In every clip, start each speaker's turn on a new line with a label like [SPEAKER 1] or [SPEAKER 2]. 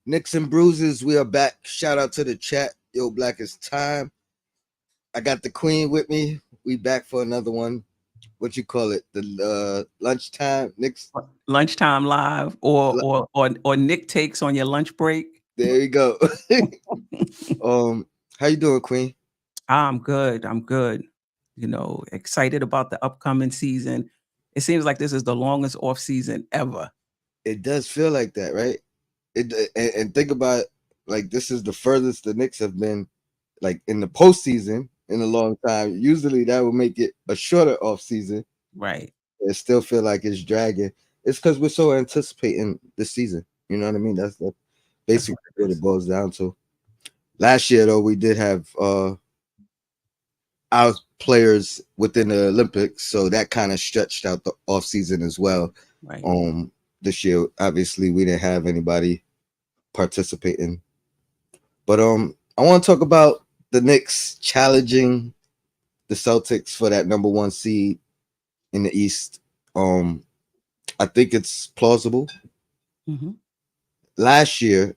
[SPEAKER 1] Knicks and Bruises, we are back. Shout out to the chat. Yo, Black is time. I got the Queen with me. We back for another one. What you call it? The lunchtime Knicks.
[SPEAKER 2] Lunchtime live or Nick takes on your lunch break.
[SPEAKER 1] There you go. How you doing, Queen?
[SPEAKER 2] I'm good. I'm good. Excited about the upcoming season. It seems like this is the longest off season ever.
[SPEAKER 1] It does feel like that, right? And think about it, like this is the furthest the Knicks have been, like in the postseason in a long time. Usually that would make it a shorter off season.
[SPEAKER 2] Right.
[SPEAKER 1] It still feel like it's dragging. It's because we're so anticipating the season. You know what I mean? That's
[SPEAKER 2] That's
[SPEAKER 1] basically
[SPEAKER 2] what it
[SPEAKER 1] what
[SPEAKER 2] is.
[SPEAKER 1] it boils down to. Last year though, we did have our players within the Olympics, so that kind of stretched out the off season as well.
[SPEAKER 2] Right.
[SPEAKER 1] This year, obviously, we didn't have anybody participating, but I want to talk about the Knicks challenging the Celtics for that number one seed in the East. I think it's plausible.
[SPEAKER 2] Hmm.
[SPEAKER 1] Last year,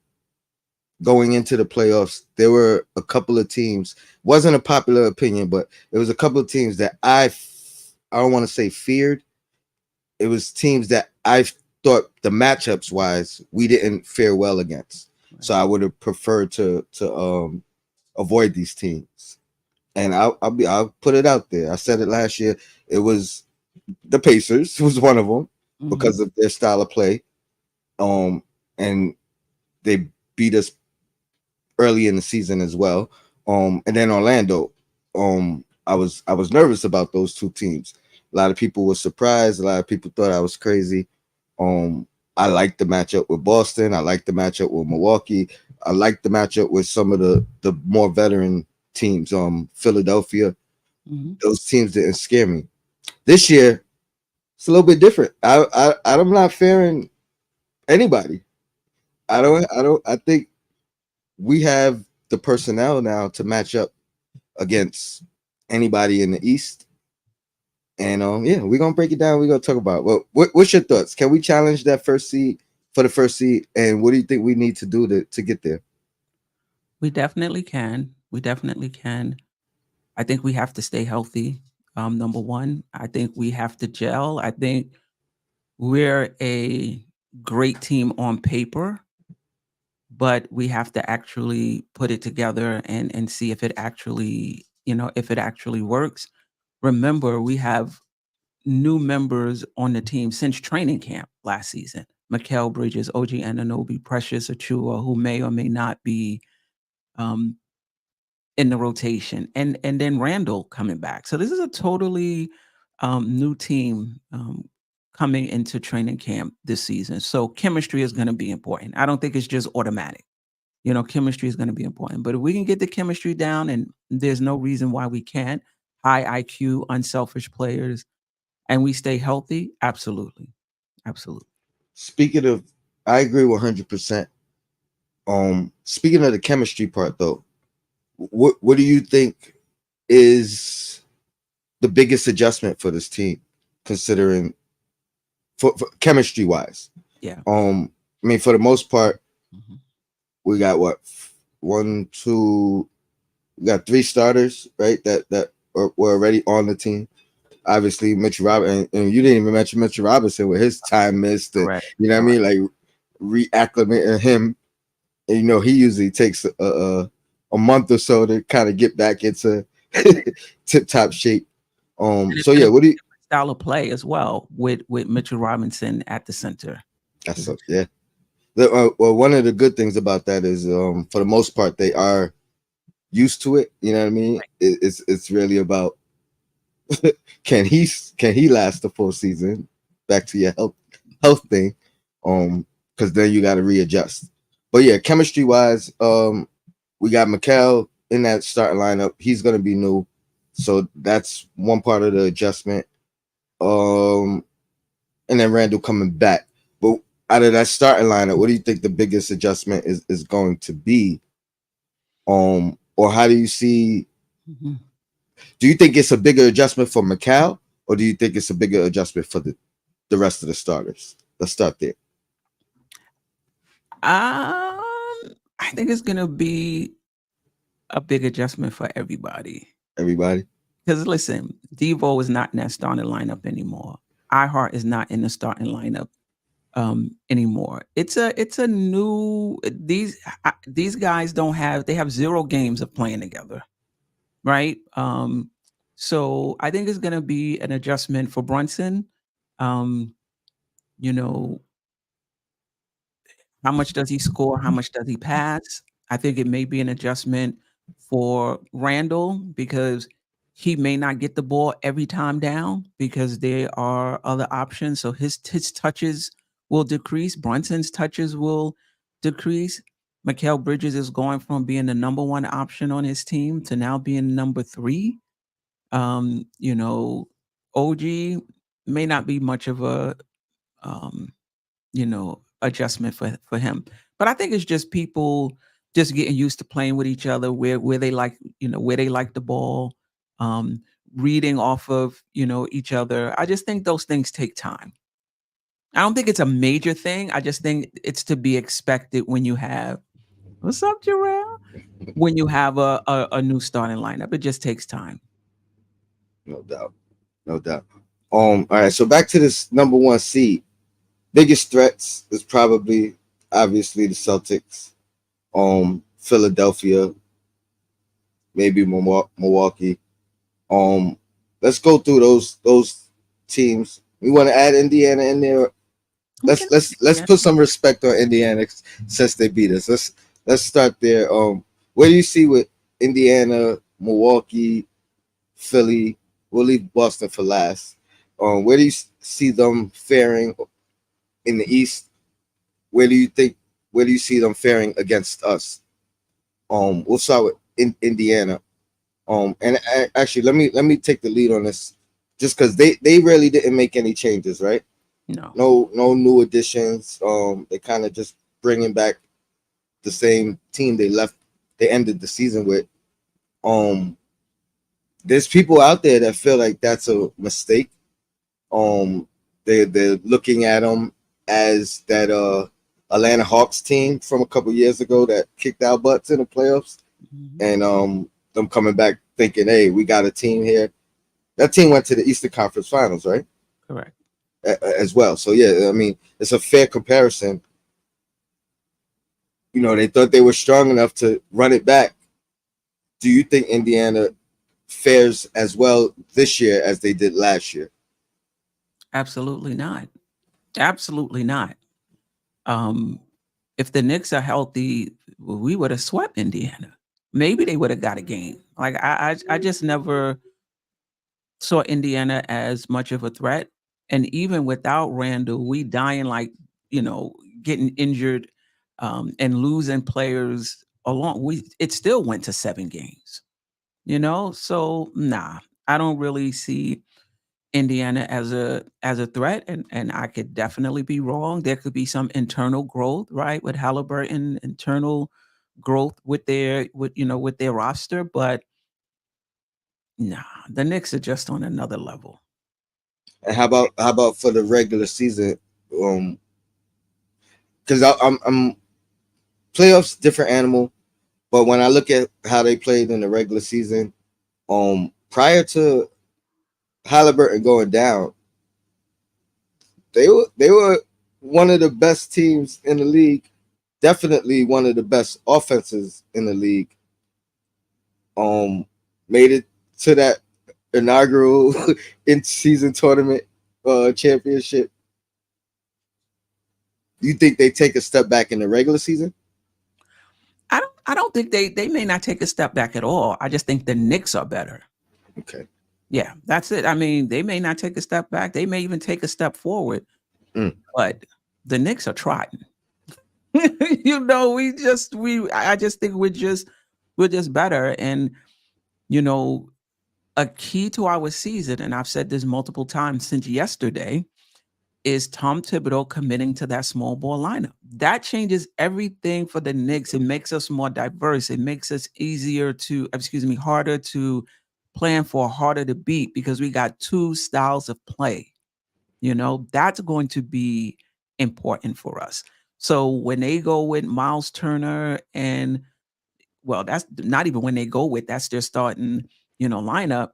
[SPEAKER 1] going into the playoffs, there were a couple of teams. Wasn't a popular opinion, but there was a couple of teams that I don't want to say feared. It was teams that I thought the matchups wise we didn't fare well against.
[SPEAKER 2] Right.
[SPEAKER 1] So I would have preferred to avoid these teams. And I'll put it out there. I said it last year. It was the Pacers was one of them
[SPEAKER 2] Hmm.
[SPEAKER 1] because of their style of play. And they beat us early in the season as well. And then Orlando. I was nervous about those two teams. A lot of people were surprised. A lot of people thought I was crazy. I liked the matchup with Boston. I liked the matchup with Milwaukee. I liked the matchup with some of the more veteran teams. Philadelphia.
[SPEAKER 2] Hmm.
[SPEAKER 1] Those teams didn't scare me. This year, it's a little bit different. I'm not fearing anybody. I think we have the personnel now to match up against anybody in the East. And yeah, we're gonna break it down. We're gonna talk about what's your thoughts? Can we challenge that first seed for the first seed? And what do you think we need to do to get there?
[SPEAKER 2] We definitely can. We definitely can. I think we have to stay healthy. Number one, I think we have to gel. I think we're a great team on paper, but we have to actually put it together and see if it actually, if it actually works. Remember, we have new members on the team since training camp last season. Mikal Bridges, OG Ananobi, Precious Achua, who may or may not be um, in the rotation, and then Randall coming back. So this is a totally new team coming into training camp this season. So chemistry is going to be important. I don't think it's just automatic. Chemistry is going to be important. But if we can get the chemistry down, and there's no reason why we can't, high IQ, unselfish players, and we stay healthy, absolutely. Absolutely.
[SPEAKER 1] Speaking of, I agree 100%. Speaking of the chemistry part though, what do you think is the biggest adjustment for this team, considering for chemistry wise?
[SPEAKER 2] Yeah.
[SPEAKER 1] I mean, for the most part,
[SPEAKER 2] Mhm.
[SPEAKER 1] we got what one, two, we got three starters, right? That were already on the team. Obviously, Mitch Robinson, and you didn't even mention Mitch Robinson with his time missed. And,
[SPEAKER 2] Correct.
[SPEAKER 1] you know what I
[SPEAKER 2] Correct.
[SPEAKER 1] mean? Like reacclimating him. And, he usually takes a month or so to kind of get back into tip top shape.
[SPEAKER 2] And it's
[SPEAKER 1] So
[SPEAKER 2] going
[SPEAKER 1] yeah,
[SPEAKER 2] to be
[SPEAKER 1] what do you?
[SPEAKER 2] a different style of play as well with Mitchell Robinson at the center.
[SPEAKER 1] That's yeah. Well, one of the good things about that is, for the most part, they are used to it. You know what I mean? It's really about can he last the full season? Back to your health thing, because then you got to readjust. But yeah, chemistry wise, we got Mikal in that starting lineup. He's gonna be new, so that's one part of the adjustment. Um, and then Randall coming back. But out of that starting lineup, what do you think the biggest adjustment is going to be? Or how do you see?
[SPEAKER 2] Mhm.
[SPEAKER 1] Do you think it's a bigger adjustment for Mikal, or do you think it's a bigger adjustment for the rest of the starters? Let's start there.
[SPEAKER 2] I think it's going to be a big adjustment for everybody.
[SPEAKER 1] Everybody.
[SPEAKER 2] Because listen, Devo is not in that starting lineup anymore. iHeart is not in the starting lineup anymore. It's a new these guys they have 0 games of playing together, right? So I think it's going to be an adjustment for Brunson. You know, how much does he score? How much does he pass? I think it may be an adjustment for Randall because he may not get the ball every time down because there are other options. So his touches will decrease. Brunson's touches will decrease. Mikal Bridges is going from being the number 1 option on his team to now being number 3. You know, OG may not be much of a um, adjustment for him. But I think it's just people just getting used to playing with each other, where they like, where they like the ball, um, reading off of, each other. I just think those things take time. I don't think it's a major thing. I just think it's to be expected when you have what's up, Jarrell? When you have a new starting lineup. It just takes time.
[SPEAKER 1] No doubt. No doubt. All right. So back to this number 1 seed. Biggest threats is probably obviously the Celtics, Philadelphia, maybe Milwaukee. Let's go through those teams. We want to add Indiana in there. Let's put some respect on Indiana since they beat us. Let's start there. Where do you see with Indiana, Milwaukee, Philly? We'll leave Boston for last. Where do you see them faring in the East? Where do you see them faring against us? We'll start with Indiana. And actually, let me take the lead on this, just because they really didn't make any changes, right? No new additions. They kind of just bringing back the same team they ended the season with. There's people out there that feel like that's a mistake. They're looking at them as that Atlanta Hawks team from a couple years ago that kicked our butts in the playoffs, and them coming back thinking, hey, we got a team here. That team went to the Eastern Conference Finals, right?
[SPEAKER 2] Correct.
[SPEAKER 1] As well. So yeah, I mean, it's a fair comparison. They thought they were strong enough to run it back. Do you think Indiana fares as well this year as they did last year?
[SPEAKER 2] Absolutely not. Absolutely not. If the Knicks are healthy, we would have swept Indiana. Maybe they would have got a game. Like I just never saw Indiana as much of a threat. And even without Randall, we dying like, getting injured and losing players along. It still went to 7 games. So nah, I don't really see Indiana as a threat, and I could definitely be wrong. There could be some internal growth, right, with Halliburton, internal growth with their roster, but nah, the Knicks are just on another level.
[SPEAKER 1] And how about for the regular season? Because I'm playoffs different animal, but when I look at how they played in the regular season, prior to Halliburton going down, they were one of the best teams in the league. Definitely one of the best offenses in the league. Made it to that inaugural in-season tournament championship. You think they take a step back in the regular season?
[SPEAKER 2] I don't think they may not take a step back at all. I just think the Knicks are better.
[SPEAKER 1] Okay.
[SPEAKER 2] Yeah, that's it. I mean, they may not take a step back. They may even take a step forward. But the Knicks are trotting. I just think we're just better. And a key to our season, and I've said this multiple times since yesterday, is Tom Thibodeau committing to that small ball lineup. That changes everything for the Knicks. It makes us more diverse. It makes us harder to plan for, harder to beat, because we got 2 styles of play. That's going to be important for us. So when they go with Miles Turner and that's not even when they go with, that's their starting, lineup.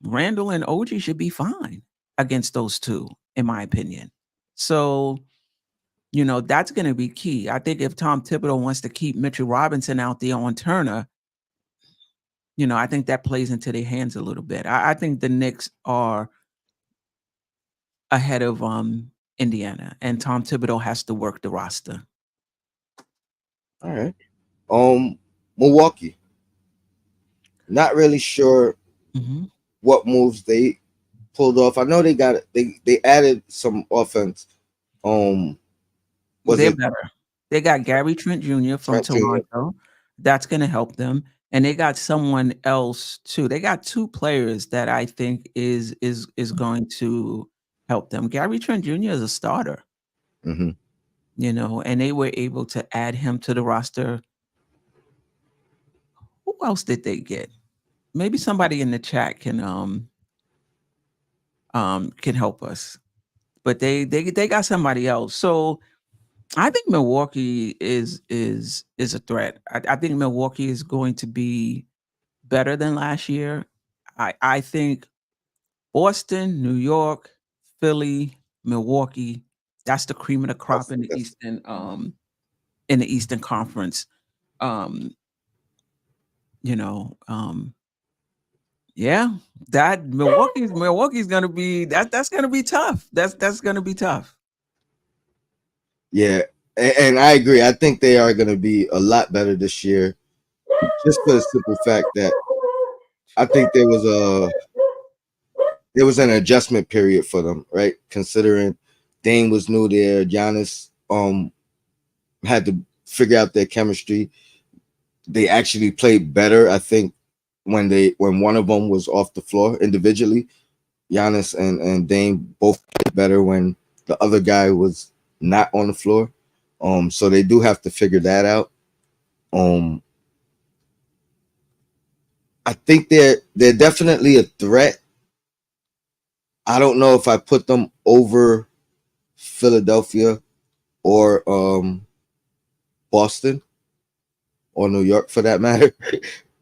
[SPEAKER 2] Randall and OG should be fine against those two, in my opinion. So, that's going to be key. I think if Tom Thibodeau wants to keep Mitchell Robinson out there on Turner, I think that plays into their hands a little bit. I think the Knicks are ahead of Indiana, and Tom Thibodeau has to work the roster.
[SPEAKER 1] All right. Milwaukee. Not really sure what moves they pulled off. I know they got they added some offense.
[SPEAKER 2] They're better. They got Gary Trent Jr. from Toronto.
[SPEAKER 1] Jr.
[SPEAKER 2] That's going to help them. And they got someone else too. They got two players that I think is going to help them. Gary Trent Jr. is a starter. And they were able to add him to the roster. Who else did they get? Maybe somebody in the chat can help us. But they got somebody else. So I think Milwaukee is a threat. I think Milwaukee is going to be better than last year. I think Boston, New York, Philly, Milwaukee, that's the cream of the crop in the Eastern Conference. That Milwaukee's gonna be that's gonna be tough. That's gonna be tough.
[SPEAKER 1] Yeah, and I agree. I think they are going to be a lot better this year, just for the simple fact that I think there was an adjustment period for them, right? Considering Dame was new there, Giannis had to figure out their chemistry. They actually played better, I think, when one of them was off the floor individually. Giannis and Dame both played better when the other guy was not on the floor. So they do have to figure that out. I think they're definitely a threat. I don't know if I put them over Philadelphia or Boston or New York for that matter.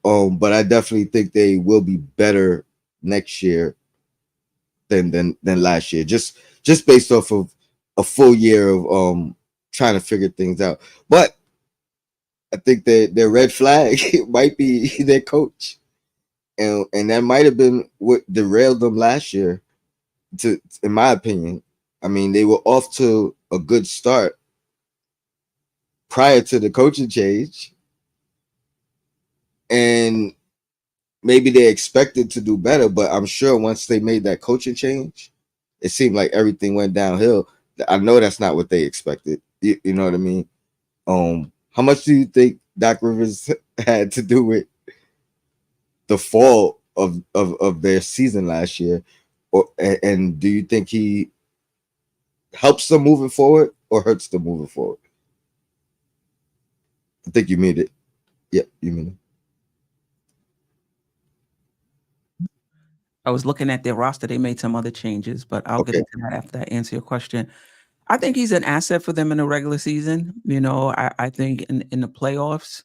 [SPEAKER 1] But I definitely think they will be better next year than last year. Just based off of a full year of trying to figure things out. But I think their red flag might be their coach. And that might have been what derailed them last year, in my opinion. I mean, they were off to a good start prior to the coaching change. And maybe they expected to do better, but I'm sure once they made that coaching change, it seemed like everything went downhill. I know that's not what they expected. You know what I mean? How much do you think Doc Rivers had to do with the fall of their season last year? And do you think he helps them moving forward or hurts them moving forward? I think you mean it. Yeah, you mean it.
[SPEAKER 2] I was looking at their roster. They made some other changes, but I'll get into that after I answer your question. I think he's an asset for them in the regular season. I think in the playoffs,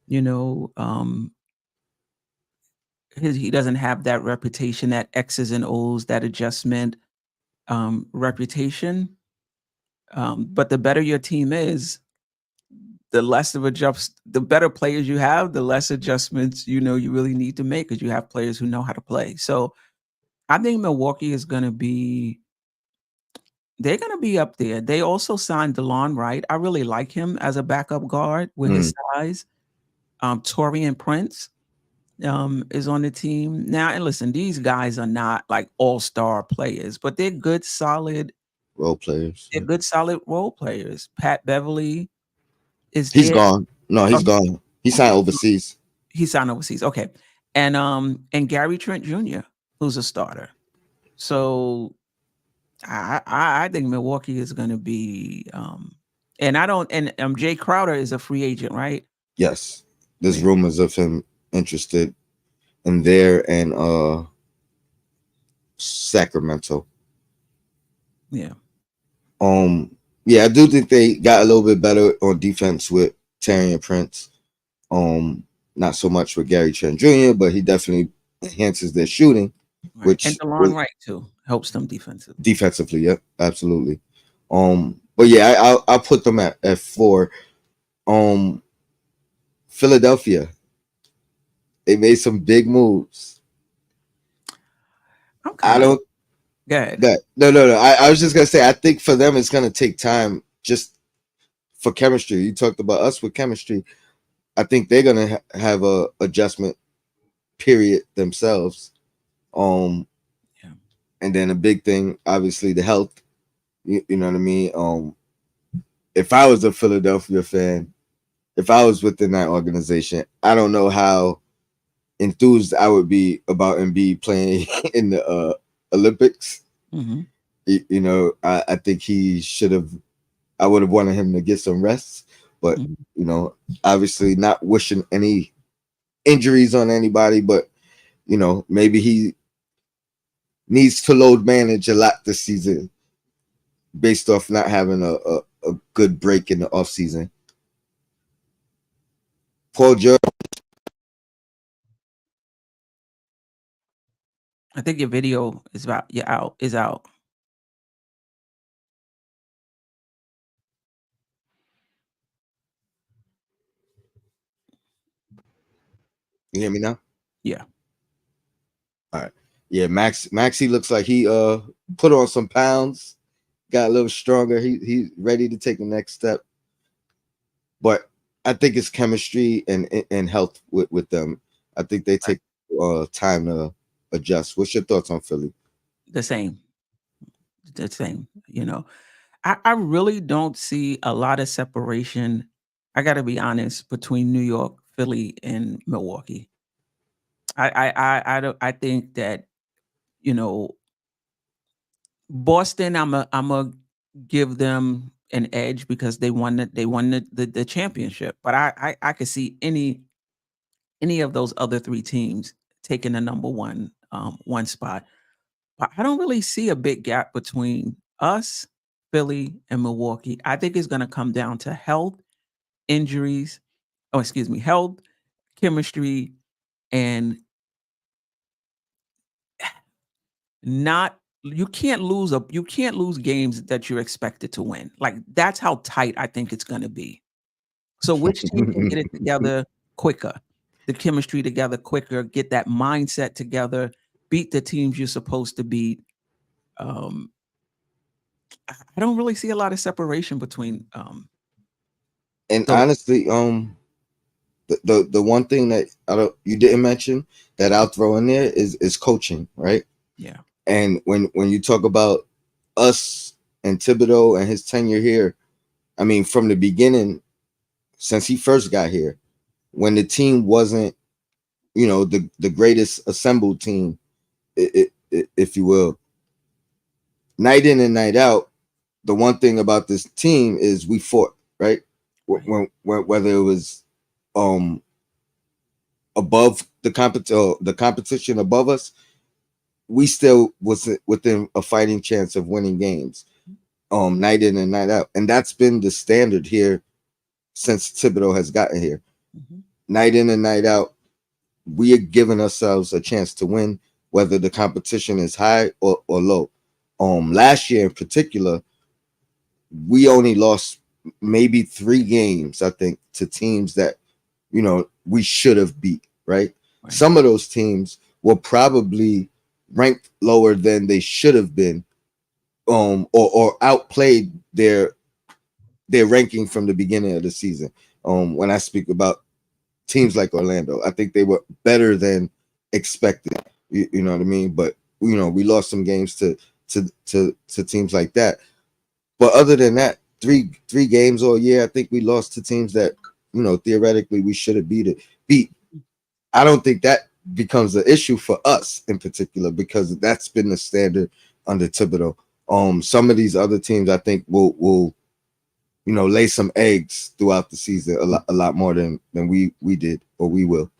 [SPEAKER 2] he doesn't have that reputation, that X's and O's, that adjustment reputation. But the better your team is, the better players you have, the less adjustments you really need to make because you have players who know how to play. So I think Milwaukee is going to be. They're going to be up there. They also signed DeLon Wright. I really like him as a backup guard with his size. Taurean Prince is on the team now. And listen, these guys are not like all-star players, but they're good, solid
[SPEAKER 1] role players.
[SPEAKER 2] They're good, solid role players. Pat Beverly is
[SPEAKER 1] He's
[SPEAKER 2] there.
[SPEAKER 1] gone. No, he's gone. He signed overseas.
[SPEAKER 2] He signed overseas. Okay. And Gary Trent Jr., who's a starter. So I think Milwaukee is going to be and Jay Crowder is a free agent, right?
[SPEAKER 1] Yes. There's rumors of him interested in there and Sacramento.
[SPEAKER 2] Yeah.
[SPEAKER 1] Yeah, I do think they got a little bit better on defense with Terry and Prince. Not so much with Gary Trent Jr., but he definitely enhances their shooting,
[SPEAKER 2] Right. And
[SPEAKER 1] which
[SPEAKER 2] DeLon
[SPEAKER 1] was
[SPEAKER 2] Wright too helps them defensively.
[SPEAKER 1] defensively, yep, absolutely. But yeah, I'll put them at 4. Um, Philadelphia, they made some big moves.
[SPEAKER 2] I'm
[SPEAKER 1] I
[SPEAKER 2] kind of
[SPEAKER 1] don't
[SPEAKER 2] good.
[SPEAKER 1] that no. I was just gonna say I think for them it's gonna take time just for chemistry. You talked about us with chemistry. I think they're gonna have a adjustment period themselves. Um,
[SPEAKER 2] Yeah.
[SPEAKER 1] and then a big thing, obviously, the health. You know what I mean? If I was a Philadelphia fan, if I was within that organization, I don't know how enthused I would be about Embiid playing in the Olympics.
[SPEAKER 2] Hmm.
[SPEAKER 1] I think he should have. I would have wanted him to get some rest, but
[SPEAKER 2] Hmm.
[SPEAKER 1] obviously not wishing any injuries on anybody. But maybe he needs to load manage a lot this season based off not having a good break in the offseason. Paul George,
[SPEAKER 2] I think your video is about you're out is out.
[SPEAKER 1] you hear me now?
[SPEAKER 2] Yeah.
[SPEAKER 1] All right. Yeah, Maxi looks like he put on some pounds, got a little stronger. He's ready to take the next step. But I think it's chemistry and health with them. I think they
[SPEAKER 2] Right.
[SPEAKER 1] take time to adjust. What's your thoughts on Philly?
[SPEAKER 2] The same. The same. I really don't see a lot of separation. I got to be honest between New York, Philly, and Milwaukee. I don't. I think that you know Boston. I'm a give them an edge because they won the championship. But I could see any of those other three teams taking the number one spot. But I don't really see a big gap between us, Philly, and Milwaukee. I think it's going to come down to health, injuries, oh, excuse me, health, chemistry, and not you can't lose games that you're expected to win. Like that's how tight I think it's going to be. So which team can get it together quicker? The chemistry together quicker, get that mindset together, beat the teams you're supposed to beat. Um, I don't really see a lot of separation between
[SPEAKER 1] And
[SPEAKER 2] those.
[SPEAKER 1] honestly, the one thing that you didn't mention that I'll throw in there is coaching, right?
[SPEAKER 2] Yeah.
[SPEAKER 1] And when you talk about us and Thibodeau and his tenure here, I mean, from the beginning, since he first got here, when the team wasn't, the greatest assembled team, if you will, night in and night out, the one thing about this team is we fought, right?
[SPEAKER 2] Right.
[SPEAKER 1] Whether it was um above the competition above us, we still was within a fighting chance of winning games, night in and night out, and that's been the standard here since Thibodeau has gotten here.
[SPEAKER 2] Mhm.
[SPEAKER 1] Night in and night out, we are giving ourselves a chance to win, whether the competition is high or low. Last year in particular, we only lost maybe 3 games, I think, to teams that we should have beat. Right,
[SPEAKER 2] Right.
[SPEAKER 1] some of those teams were probably ranked lower than they should have been, or outplayed their ranking from the beginning of the season. When I speak about teams like Orlando, I think they were better than expected. You know what I mean? But we lost some games to teams like that. But other than that, three games all year, I think we lost to teams that theoretically we should have beat. I don't think that becomes an issue for us in particular because that's been the standard under Thibodeau. Some of these other teams, I think, will lay some eggs throughout the season a lot more than we did or we will.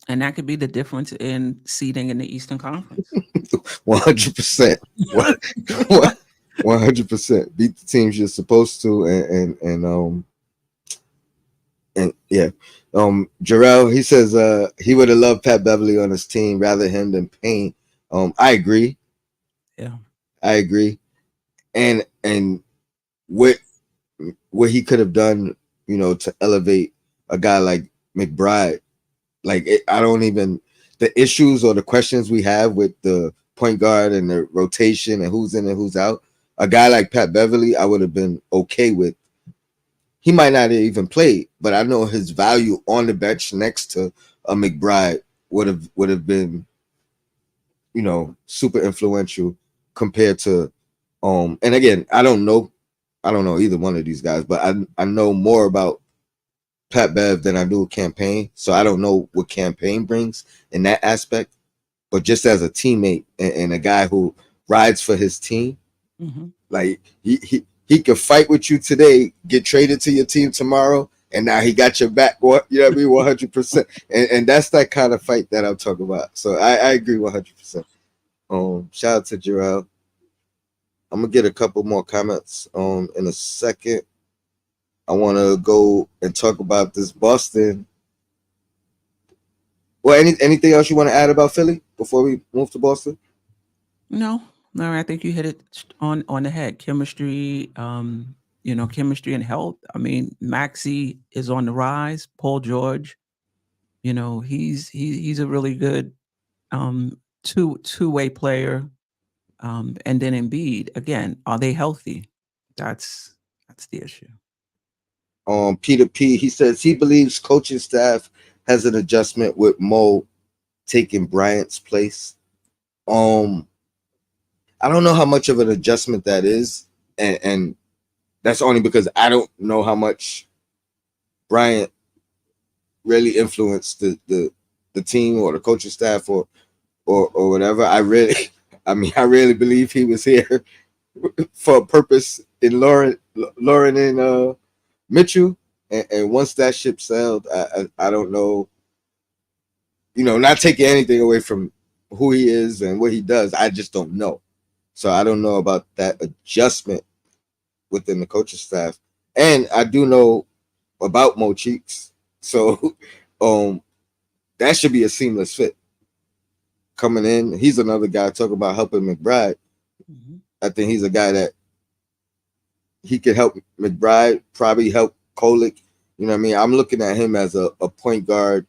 [SPEAKER 2] And that could be the difference in seeding in the Eastern Conference.
[SPEAKER 1] 100%. 100%. Beat the teams you're supposed to, and yeah. Jarrell, he says he would have loved Pat Beverly on his team rather him than Payne. I agree.
[SPEAKER 2] Yeah.
[SPEAKER 1] I agree. And what he could have done, to elevate a guy like McBride. Like I don't even the issues or the questions we have with the point guard and the rotation and who's in and who's out. A guy like Pat Beverly, I would have been okay with. He might not have even played, but I know his value on the bench next to a McBride would have been, super influential compared to and again, I don't know either one of these guys, but I know more about Pat Bev than I do Campaign. So I don't know what Campaign brings in that aspect. But just as a teammate and a guy who rides for his team, like he could fight with you today, get traded to your team tomorrow, and now he got your back. What you know what I mean? 100%. And that's that kind of fight that I'm talking about. So I agree 100%. Shout out to Jarrell. I'm gonna get a couple more comments in a second. I want to go and talk about this Boston. Well, anything else you want to add about Philly before we move to Boston?
[SPEAKER 2] No, no, I think you hit it on the head. Chemistry, chemistry and health. I mean, Maxey is on the rise. Paul George, he's a really good two-way player. And then Embiid, again, are they healthy? That's the issue.
[SPEAKER 1] Peter P. He says he believes coaching staff has an adjustment with Mo taking Bryant's place. I don't know how much of an adjustment that is, and that's only because I don't know how much Bryant really influenced the team or the coaching staff or whatever. I really believe he was here for a purpose in Lauren and Mitchell, and once that ship sailed, I don't know. Not taking anything away from who he is and what he does, I just don't know. So I don't know about that adjustment within the coaching staff, and I do know about Mo Cheeks, so that should be a seamless fit coming in. He's another guy talking about helping McBride. I think he's a guy that he could help McBride, probably help Kolick. You know what I mean? I'm looking at him as a point guard,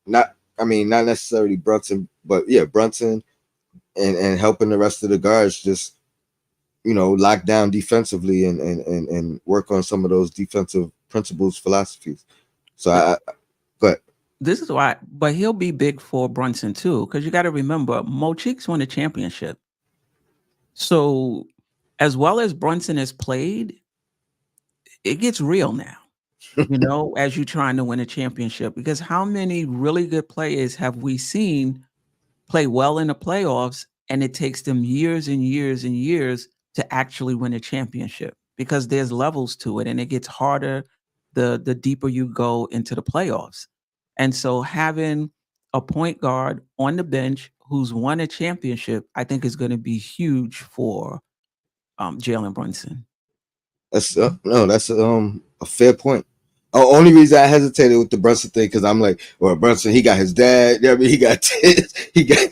[SPEAKER 1] not necessarily Brunson, but yeah, Brunson and helping the rest of the guards just, lock down defensively and work on some of those defensive principles, philosophies. So go ahead.
[SPEAKER 2] This is why, but he'll be big for Brunson too, because you got to remember, Mo Cheeks won a championship. So, as well as Brunson has played, it gets real now. As you're trying to win a championship, because how many really good players have we seen play well in the playoffs, and it takes them years and years and years to actually win a championship because there's levels to it, and it gets harder the deeper you go into the playoffs. And so having a point guard on the bench who's won a championship, I think is going to be huge for Jalen Brunson.
[SPEAKER 1] That's a fair point. Only reason I hesitated with the Brunson thing because I'm like, well, Brunson, he got his dad. He got he got.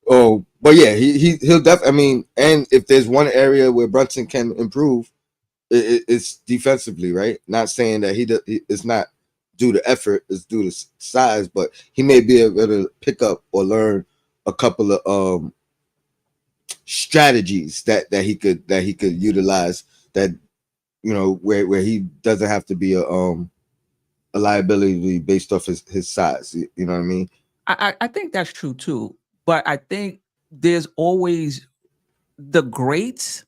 [SPEAKER 1] Oh, but yeah, he'll definitely. And if there's one area where Brunson can improve, it's defensively, right? Not saying that it's not due to effort, it's due to size, but he may be able to pick up or learn a couple of strategies that he could utilize that where he doesn't have to be a liability based off his size. You know what I mean?
[SPEAKER 2] I think that's true too. But I think there's always the greats.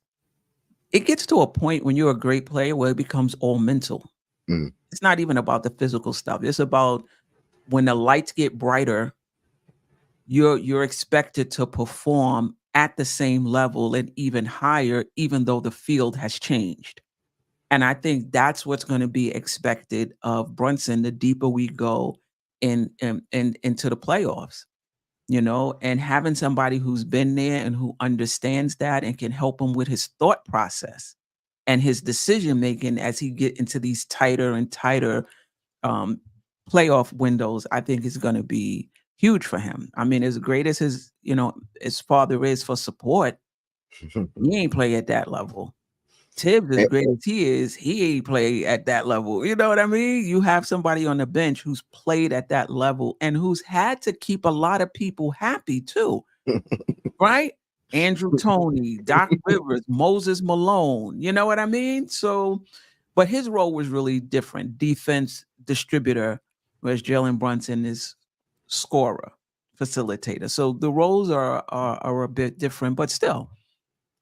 [SPEAKER 2] It gets to a point when you're a great player where it becomes all mental. It's not even about the physical stuff. It's about when the lights get brighter, you're expected to perform at the same level and even higher, even though the field has changed. And I think that's what's going to be expected of Brunson the deeper we go into the playoffs. and having somebody who's been there and who understands that and can help him with his thought process and his decision making as he get into these tighter and tighter um, playoff windows, I think is going to be huge for him. I mean, as great as his father is for support, he ain't play at that level. Tibbs, as great as he ain't play at that level. You know what I mean? You have somebody on the bench who's played at that level and who's had to keep a lot of people happy too, right? Andrew Toney, Doc Rivers, Moses Malone. You know what I mean? So, but his role was really different. Defense distributor, whereas Jalen Brunson is scorer, facilitator. So the roles are a bit different, but still,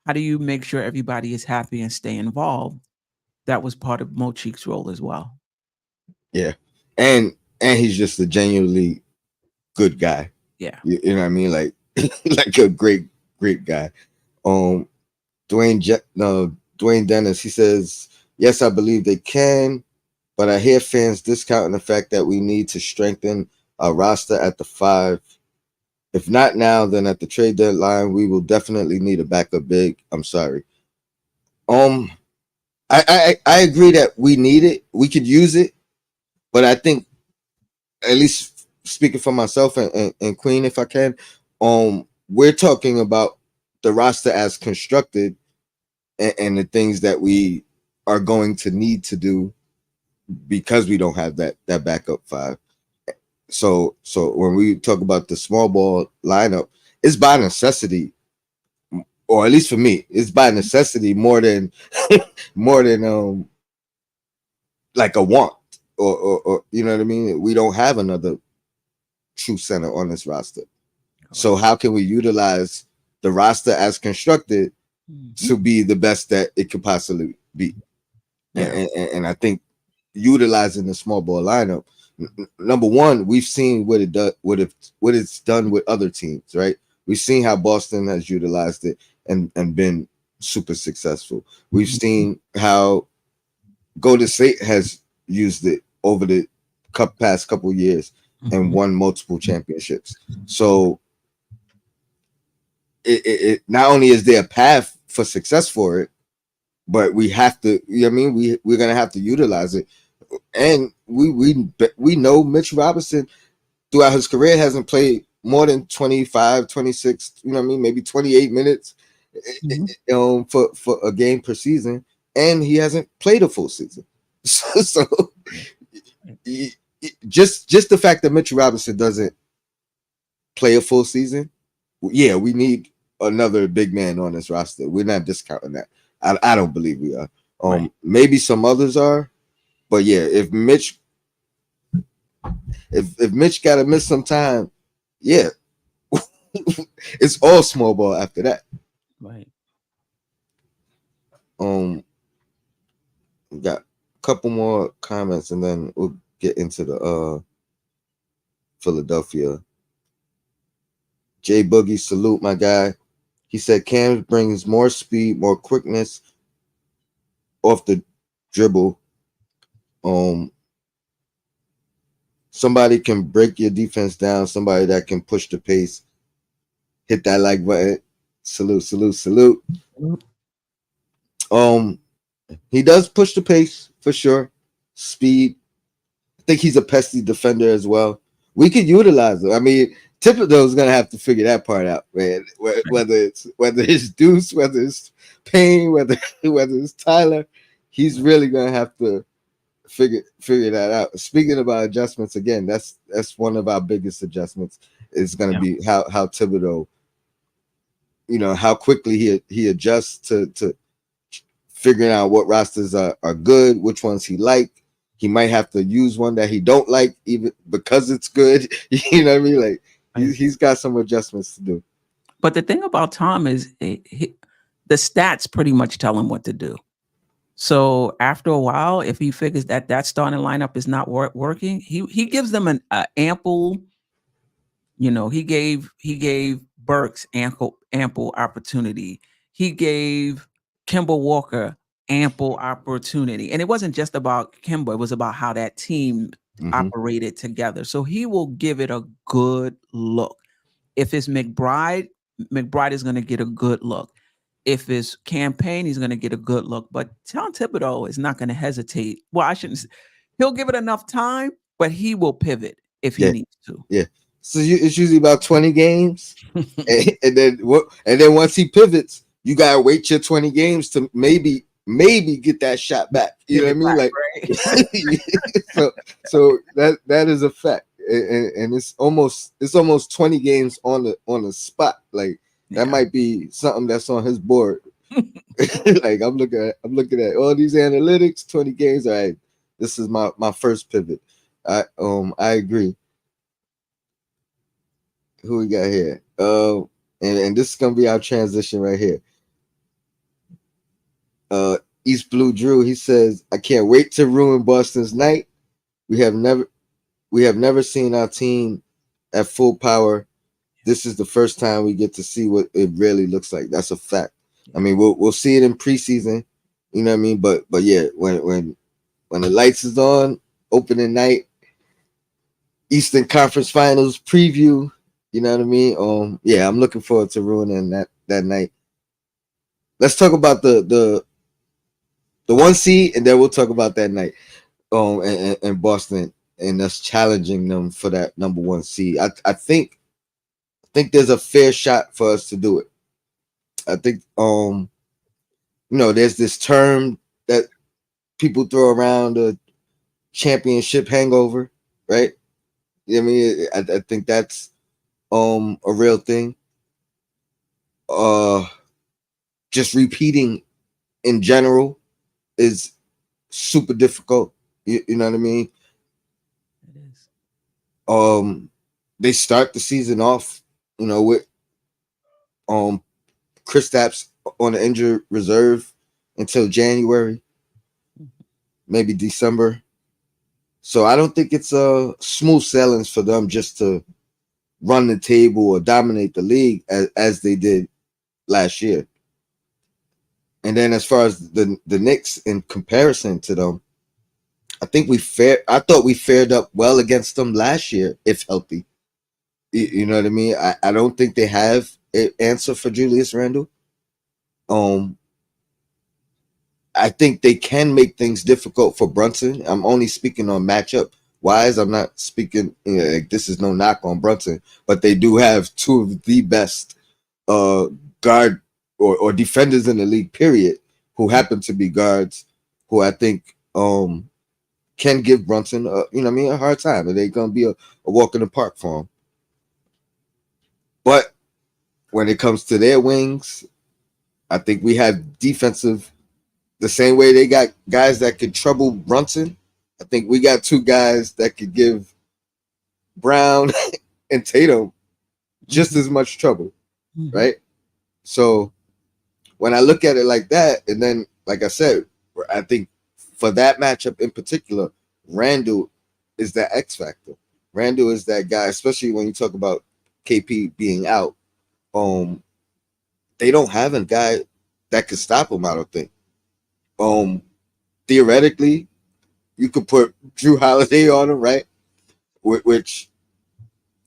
[SPEAKER 2] how do you make sure everybody is happy and stay involved? That was part of Mochik's role as well.
[SPEAKER 1] Yeah, and he's just a genuinely good guy.
[SPEAKER 2] Yeah,
[SPEAKER 1] you know what I mean, like like a great guy. Dwayne Dennis, he says, yes, I believe they can, but I hear fans discounting the fact that we need to strengthen our roster at the 5. If not now, then at the trade deadline, we will definitely need a backup big. I'm sorry. I agree that we need it. We could use it, but I think, at least speaking for myself and Queen, if I can, we're talking about the roster as constructed and the things that we are going to need to do because we don't have that backup 5. So when we talk about the small ball lineup, it's by necessity, or at least for me, it's by necessity more than like a want or you know what I mean? We don't have another true center on this roster. So how can we utilize the roster as constructed to be the best that it could possibly be? Yeah. And I think utilizing the small ball lineup, number one, we've seen what it does, what it's done with other teams, right? We've seen how Boston has utilized it and been super successful. We've seen how Golden State has used it over the past couple years and won multiple championships. So it not only is there a path for success for it, but we have to, you know what I mean? We're gonna have to utilize it. And we know Mitch Robinson throughout his career hasn't played more than 25, 26, you know what I mean, maybe 28 minutes for a game per season, and he hasn't played a full season. So just the fact that Mitch Robinson doesn't play a full season, yeah, we need another big man on this roster. We're not discounting that. I don't believe we are. Maybe some others are, but yeah, if Mitch got to miss some time, yeah, it's all small ball after that.
[SPEAKER 2] Right.
[SPEAKER 1] We got a couple more comments and then we'll get into the Philadelphia. Jay Boogie, salute my guy. He said Cam brings more speed, more quickness off the dribble. Somebody can break your defense down. Somebody that can push the pace. Hit that like button. Salute. He does push the pace for sure. Speed. I think he's a pesky defender as well. We could utilize him. I mean, Thibodeau is gonna have to figure that part out, man. Whether it's Deuce, whether it's Payne, whether it's Tyler, he's really gonna have to figure that out. Speaking about adjustments, again, that's one of our biggest adjustments. Is going to be how Thibodeau, you know, how quickly he adjusts to figuring out what rosters are good, which ones he like. He might have to use one that he don't like, even because it's good. You know what I mean? Like he's got some adjustments to do.
[SPEAKER 2] But the thing about Tom is the stats pretty much tell him what to do. So after a while, if he figures that starting lineup is not working, he gives them an ample. You know, he gave Burks ample opportunity. He gave Kemba Walker ample opportunity, and it wasn't just about Kemba; it was about how that team operated together. So he will give it a good look. If it's McBride, McBride is going to get a good look. If it's Campaign, he's going to get a good look. But Tom Thibodeau is not going to hesitate. Well, I shouldn't. He'll give it enough time, but he will pivot if he
[SPEAKER 1] Yeah,
[SPEAKER 2] needs to.
[SPEAKER 1] yeah. So it's usually about 20 games, and then once he pivots, you gotta wait your 20 games to maybe get that shot back. You know what I mean? Like, right? so that is a fact, and it's almost 20 games on the spot. Like that might be something that's on his board. Like I'm looking at all these analytics, 20 games. All right, this is my first pivot. I agree. Who we got here? And this is gonna be our transition right here. East Blue Drew, he says, I can't wait to ruin Boston's night. We have never seen our team at full power. This is the first time we get to see what it really looks like. That's a fact. I mean, we'll see it in preseason, you know what I mean? But yeah, when the lights is on, opening night, Eastern Conference Finals preview, you know what I mean? Yeah, I'm looking forward to ruining that night. Let's talk about the 1 seed, and then we'll talk about that night. And Boston, and us challenging them for that number 1 seed. I think there's a fair shot for us to do it. I think there's this term that people throw around, the championship hangover, right? I mean, I think that's a real thing. Just repeating in general is super difficult. You know what I mean?
[SPEAKER 2] It is.
[SPEAKER 1] They start the season off, with Kristaps on the injured reserve until January, maybe December. So I don't think it's smooth sailings for them just to run the table or dominate the league as they did last year. And then as far as the Knicks in comparison to them, I thought we fared up well against them last year, if healthy. You know what I mean? I don't think they have an answer for Julius Randle. I think they can make things difficult for Brunson. I'm only speaking on matchup wise. I'm not speaking, like, this is no knock on Brunson, but they do have two of the best guard or defenders in the league, period, who happen to be guards, who I think can give Brunson a hard time. And they're gonna be a walk in the park for him. But when it comes to their wings, I think we have defensive, the same way they got guys that could trouble Brunson. I think we got two guys that could give Brown and Tatum just as much trouble, right? So when I look at it like that, and then, like I said, I think for that matchup in particular, Randle is that X factor. Randle is that guy, especially when you talk about KP being out. They don't have a guy that could stop him, I don't think. Theoretically, you could put Drew Holiday on him, right? Which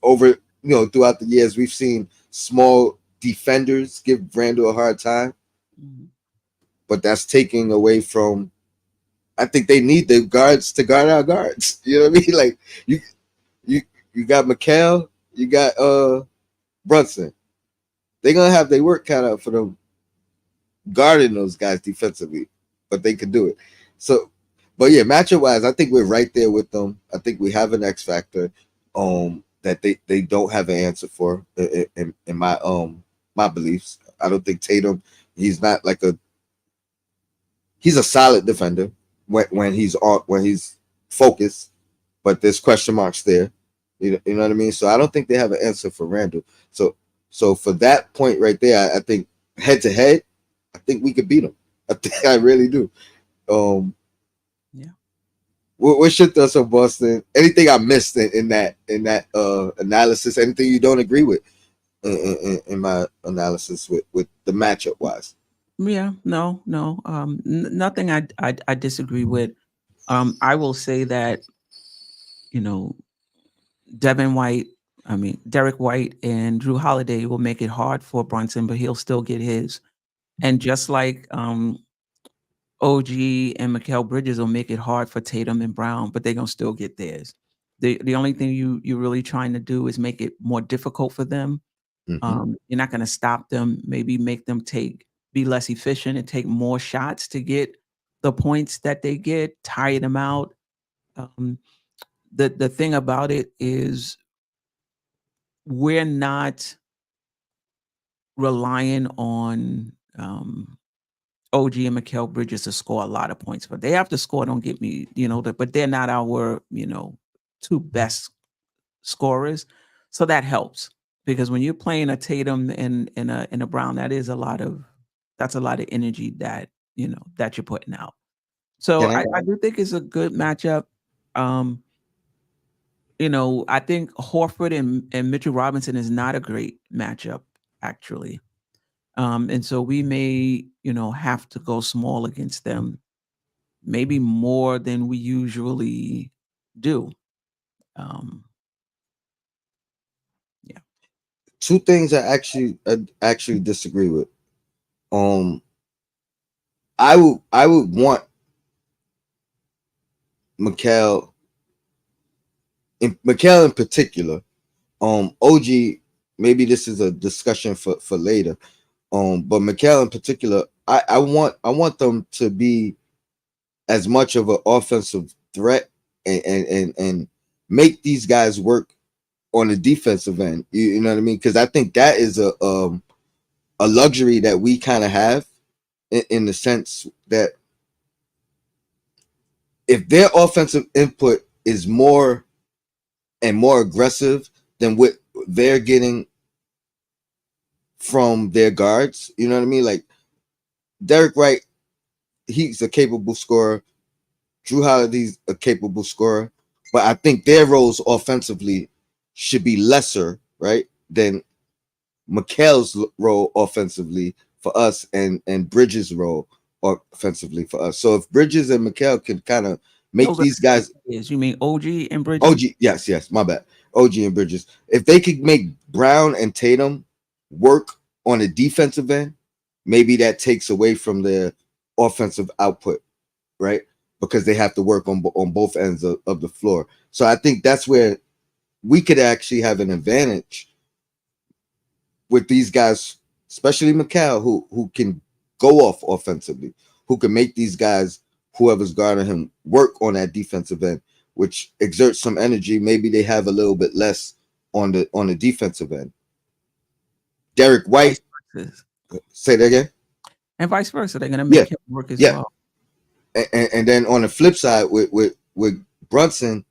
[SPEAKER 1] over, throughout the years, we've seen small defenders give Randle a hard time. But that's taking away from, I think they need the guards to guard our guards. You know what I mean? Like, you got McHale, you got Brunson. They're gonna have their work cut out for them guarding those guys defensively, but they could do it. So, but yeah, matchup wise, I think we're right there with them. I think we have an X factor that they don't have an answer for in my beliefs. I don't think Tatum, he's not like he's a solid defender when he's focused, but there's question marks there. You know what I mean? So I don't think they have an answer for Randle. So for that point right there, I think head to head, I think we could beat them. I really do.
[SPEAKER 2] Yeah.
[SPEAKER 1] What's your thoughts on Boston? Anything I missed in that analysis? Anything you don't agree with in my analysis with the matchup wise?
[SPEAKER 2] Yeah. No. Nothing I disagree with. I will say that Devin White I mean, Derek White and Drew Holiday will make it hard for Brunson, but he'll still get his. And just like OG and Mikal Bridges will make it hard for Tatum and Brown, but they're gonna still get theirs. The only thing you're really trying to do is make it more difficult for them. You're not gonna stop them. Maybe make them be less efficient and take more shots to get the points that they get. Tire them out. Um, the thing about it is we're not relying on OG and Mikal Bridges to score a lot of points, but they have to score. Don't get me, but they're not our, two best scorers, so that helps because when you're playing a Tatum and a Brown, that's a lot of energy that that you're putting out. So
[SPEAKER 1] Can I?
[SPEAKER 2] I do think it's a good matchup. I think Horford and Mitchell Robinson is not a great matchup, actually. And so we may, have to go small against them, maybe more than we usually do. Yeah.
[SPEAKER 1] Two things I actually disagree with. I would want Mikal in particular. OG, maybe this is a discussion for later. But Mikal in particular, I want them to be as much of an offensive threat and make these guys work on the defensive end. You know what I mean? Because I think that is a luxury that we kind of have in the sense that if their offensive input is more and more aggressive than what they're getting from their guards, you know what I mean? Like Derek White, he's a capable scorer. Drew Holiday's a capable scorer, but I think their roles offensively should be lesser, right, than Mikal's role offensively for us and Bridges' role offensively for us. So if Bridges and Mikal can kind of make these guys,
[SPEAKER 2] you mean OG and Bridges?
[SPEAKER 1] OG, yes, my bad. OG and Bridges. If they could make Brown and Tatum work on the defensive end, maybe that takes away from their offensive output, right? Because they have to work on both ends of the floor. So I think that's where we could actually have an advantage with these guys, especially Mikal, who can go off offensively, who can make these guys, whoever's guarding him, work on that defensive end, which exerts some energy. Maybe they have a little bit less on the defensive end. Derek White, say that again.
[SPEAKER 2] And vice versa, they're gonna make him work as well.
[SPEAKER 1] And then on the flip side, with Brunson,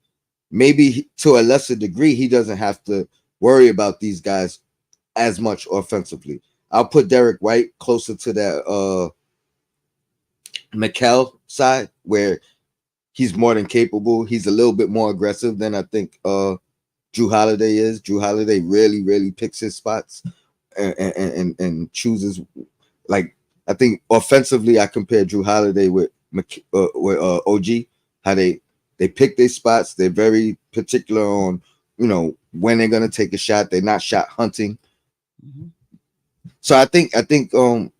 [SPEAKER 1] maybe to a lesser degree, he doesn't have to worry about these guys as much offensively. I'll put Derek White closer to that Mikal side where he's more than capable. He's a little bit more aggressive than I think Drew Holiday is. Drew Holiday really picks his spots and chooses. Like I think offensively, I compare Drew Holiday with OG. How they pick their spots. They're very particular on when they're gonna take a shot. They're not shot hunting. Mm-hmm. So I think matchup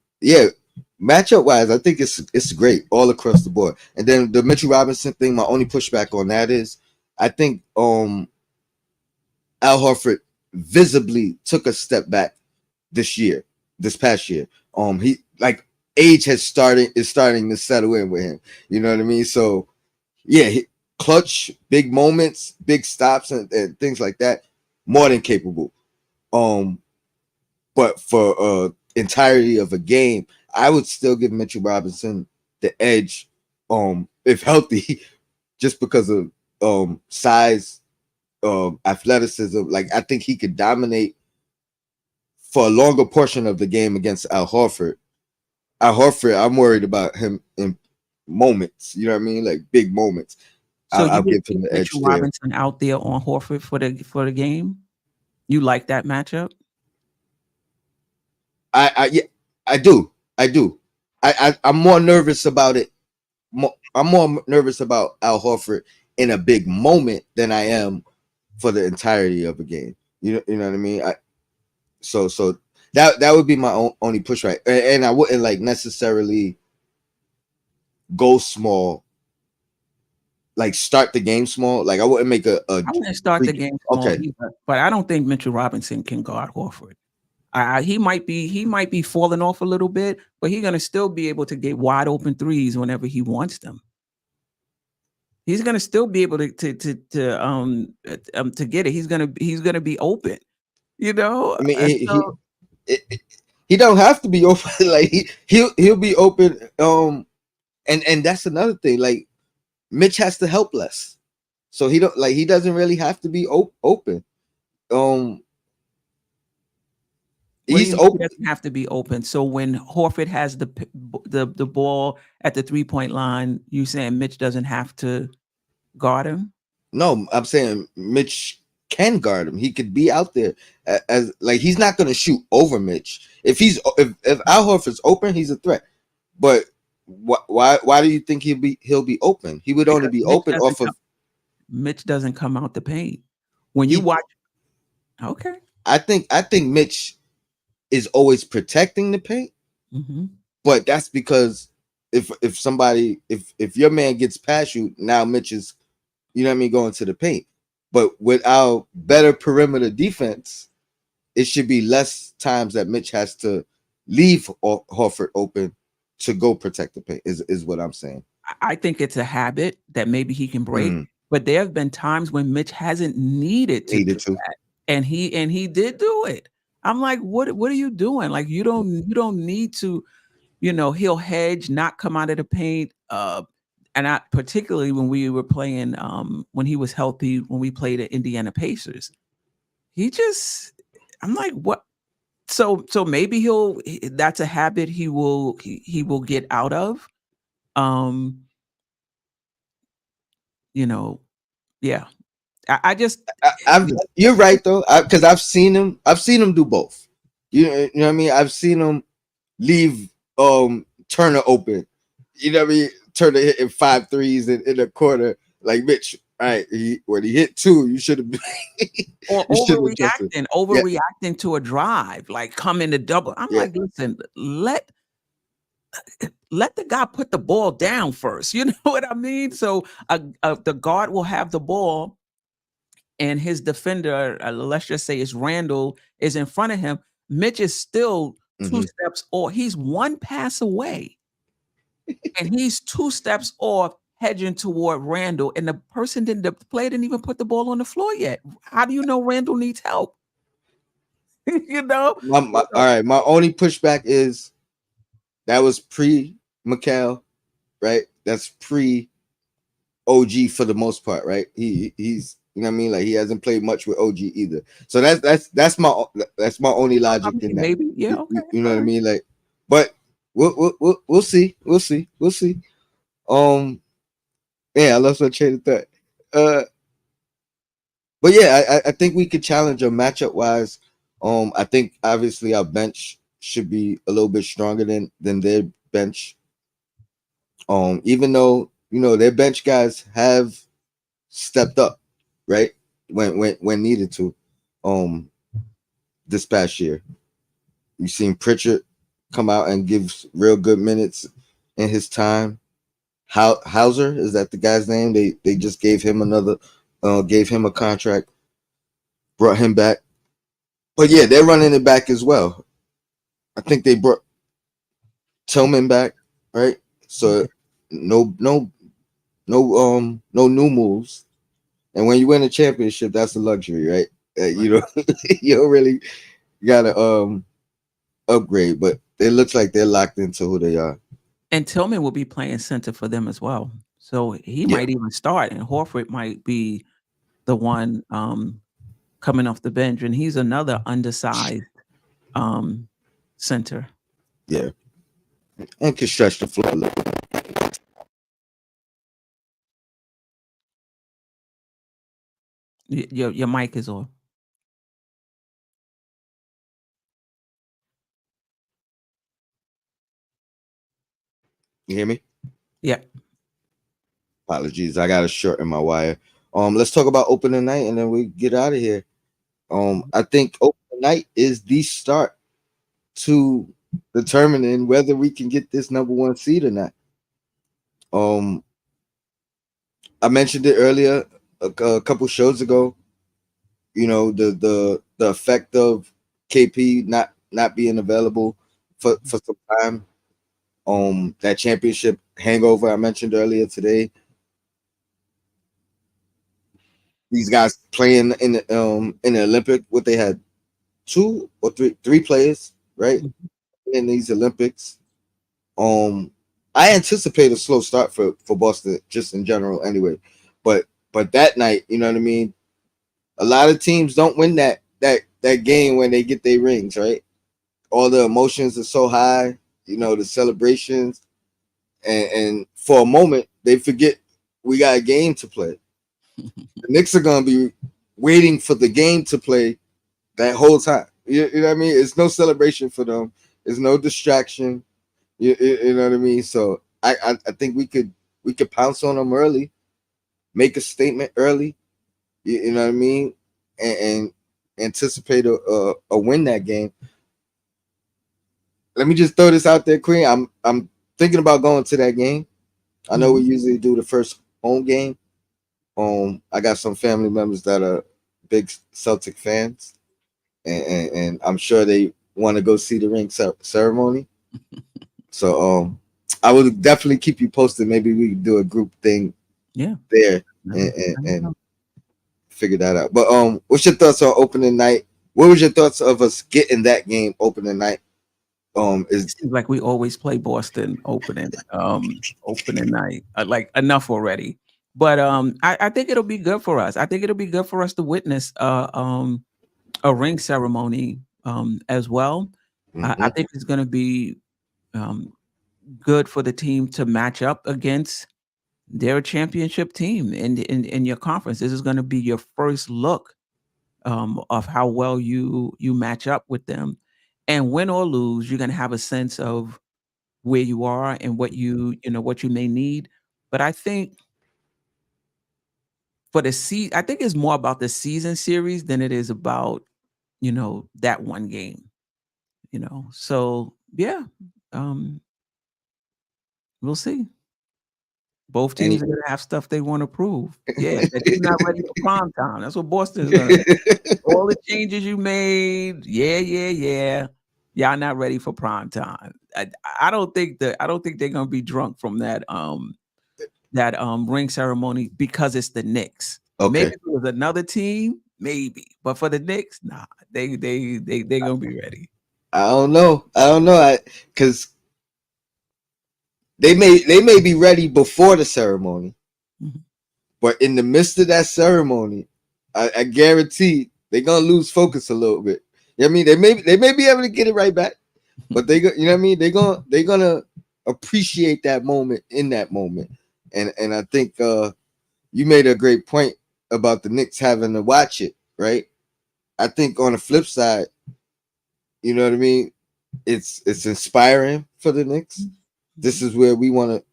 [SPEAKER 1] wise, I think it's great all across the board. And then the Mitchell Robinson thing, my only pushback on that is I think Al Horford visibly took a step back this past year. He like age is starting to settle in with him. You know what I mean? So yeah, clutch, big moments, big stops and things like that, more than capable. But for entirety of a game, I would still give Mitchell Robinson the edge, if healthy, just because of size, athleticism. Like I think he could dominate for a longer portion of the game against Al Horford. Al Horford, I'm worried about him in moments. You know what I mean? Like big moments.
[SPEAKER 2] So
[SPEAKER 1] I'll give him the edge
[SPEAKER 2] Mitchell Robinson out there on Horford for the game. You like that matchup?
[SPEAKER 1] I do. I'm more nervous about it. I'm more nervous about Al Horford in a big moment than I am for the entirety of a game. You know what I mean? So that would be my only push, right? And I wouldn't like necessarily go small, like start the game small. Like I wouldn't make a
[SPEAKER 2] I wouldn't start the game small
[SPEAKER 1] okay.
[SPEAKER 2] either, but I don't think Mitchell Robinson can guard Horford. He might be falling off a little bit, but he's gonna still be able to get wide open threes whenever he wants them. He's gonna still be able to get it. He's gonna be open, you know.
[SPEAKER 1] I mean,
[SPEAKER 2] So
[SPEAKER 1] he don't have to be open. Like he'll be open. And that's another thing. Like Mitch has to help less, so he doesn't really have to be open. He's open.
[SPEAKER 2] He doesn't have to be open. So when Horford has the ball at the 3-point line, you saying Mitch doesn't have to guard him?
[SPEAKER 1] No, I'm saying Mitch can guard him. He could be out there as like he's not going to shoot over Mitch. If Al Horford's open, he's a threat. But why do you think he'll be open? He would only be open off of
[SPEAKER 2] Mitch doesn't come out the paint. When you watch, okay.
[SPEAKER 1] I think Mitch is always protecting the paint, but that's because if your man gets past you, now Mitch is, you know what I mean, going to the paint. But with our better perimeter defense, it should be less times that Mitch has to leave Horford open to go protect the paint. Is what I'm saying.
[SPEAKER 2] I think it's a habit that maybe he can break, but there have been times when Mitch hasn't needed to do that, and he did do it. I'm like, what are you doing? Like you don't need to, he'll hedge, not come out of the paint. And I particularly when we were playing, when he was healthy, when we played at Indiana Pacers, I'm like, what? So maybe that's a habit he will get out of. Yeah.
[SPEAKER 1] You're right though, because I've seen him do both. You know what I mean? I've seen him leave Turner open. You know what I mean? Turner hitting 5 threes in a quarter. Like Mitch, all right, when he hit 2, you should have been
[SPEAKER 2] or overreacting to a drive, like coming to double. I'm like, listen, let the guy put the ball down first. You know what I mean? So the guard will have the ball, and his defender, let's just say it's Randall, is in front of him. Mitch is still 2 steps, or he's 1 pass away, and he's 2 steps off hedging toward Randall, and the player didn't even put the ball on the floor yet. How do you know Randall needs help?
[SPEAKER 1] All right. My only pushback is that was pre-Mikal, right? That's pre-OG for the most part, right? He's, you know what I mean? Like he hasn't played much with OG either. So that's my only logic in that.
[SPEAKER 2] Maybe, yeah. Okay.
[SPEAKER 1] You know what I mean? Like, but we'll see. We'll see. Yeah, I lost my train of thought. But yeah, I think we could challenge them matchup wise. I think obviously our bench should be a little bit stronger than their bench. Even though their bench guys have stepped up, right? When needed to. This past year, you've seen Pritchard come out and give real good minutes in his time. Hauser, is that the guy's name? They just gave him a contract, brought him back. But yeah, they're running it back as well. I think they brought Tillman back, right? So no new moves. And when you win a championship, that's a luxury, right? You don't really gotta upgrade, but it looks like they're locked into who they are.
[SPEAKER 2] And Tillman will be playing center for them as well. So he might even start, and Horford might be the one coming off the bench, and he's another undersized center.
[SPEAKER 1] Yeah. And can stretch the floor a little bit.
[SPEAKER 2] Your mic is on.
[SPEAKER 1] You hear me?
[SPEAKER 2] Yeah.
[SPEAKER 1] Apologies, I got a short in my wire. Let's talk about opening night and then we get out of here. I think opening night is the start to determining whether we can get this number one seed or not. Um, I mentioned it earlier a couple shows ago. You know, the effect of KP not being available for some time. That championship hangover I mentioned earlier today. These guys playing in the Olympic, what they had two or three players, right? In these Olympics. Um, I anticipate a slow start for Boston just in general anyway. But that night, you know what I mean? A lot of teams don't win that game when they get their rings, right? All the emotions are so high, you know, the celebrations, and for a moment they forget we got a game to play. The Knicks are gonna be waiting for the game to play that whole time. You know what I mean? It's no celebration for them. It's no distraction. You know what I mean? So I think we could pounce on them early, make a statement early. You know what I mean? And anticipate a win that game. Let me just throw this out there, Queen. I'm thinking about going to that game. I know we usually do the first home game. I got some family members that are big Celtic fans, and I'm sure they want to go see the ring ceremony. So I will definitely keep you posted. Maybe we can do a group thing
[SPEAKER 2] Yeah.
[SPEAKER 1] there and figure that out. But what's your thoughts on opening night? What was your thoughts of us getting that game opening night?
[SPEAKER 2] It
[SPEAKER 1] Is
[SPEAKER 2] seems like we always play Boston opening night. Like enough already. But I think it'll be good for us. I think it'll be good for us to witness a ring ceremony as well. I think it's going to be um, good for the team to match up against their championship team in your conference. This is going to be your first look of how well you match up with them, and win or lose, you're going to have a sense of where you are and what what you may need. But I think for the I think it's more about the season series than it is about that one game. So yeah, um, we'll see. Both
[SPEAKER 1] any
[SPEAKER 2] teams are gonna have stuff they want to prove. Yeah, that you're not ready for prime time. That's what Boston is gonna say. All the changes you made, yeah. Y'all not ready for prime time. I don't think they're gonna be drunk from that ring ceremony because it's the Knicks. Maybe
[SPEAKER 1] okay?
[SPEAKER 2] if it was another team, maybe, but for the Knicks, nah, they gonna be ready.
[SPEAKER 1] I don't know. Because they may be ready before the ceremony,
[SPEAKER 2] Mhm.
[SPEAKER 1] but in the midst of that ceremony, I guarantee they're gonna lose focus a little bit. You know what I mean? They may be able to get it right back, but you know what I mean? They're gonna appreciate that moment in that moment. And I think you made a great point about the Knicks having to watch it, right? I think on the flip side, you know what I mean? It's inspiring for the Knicks. This is where we want to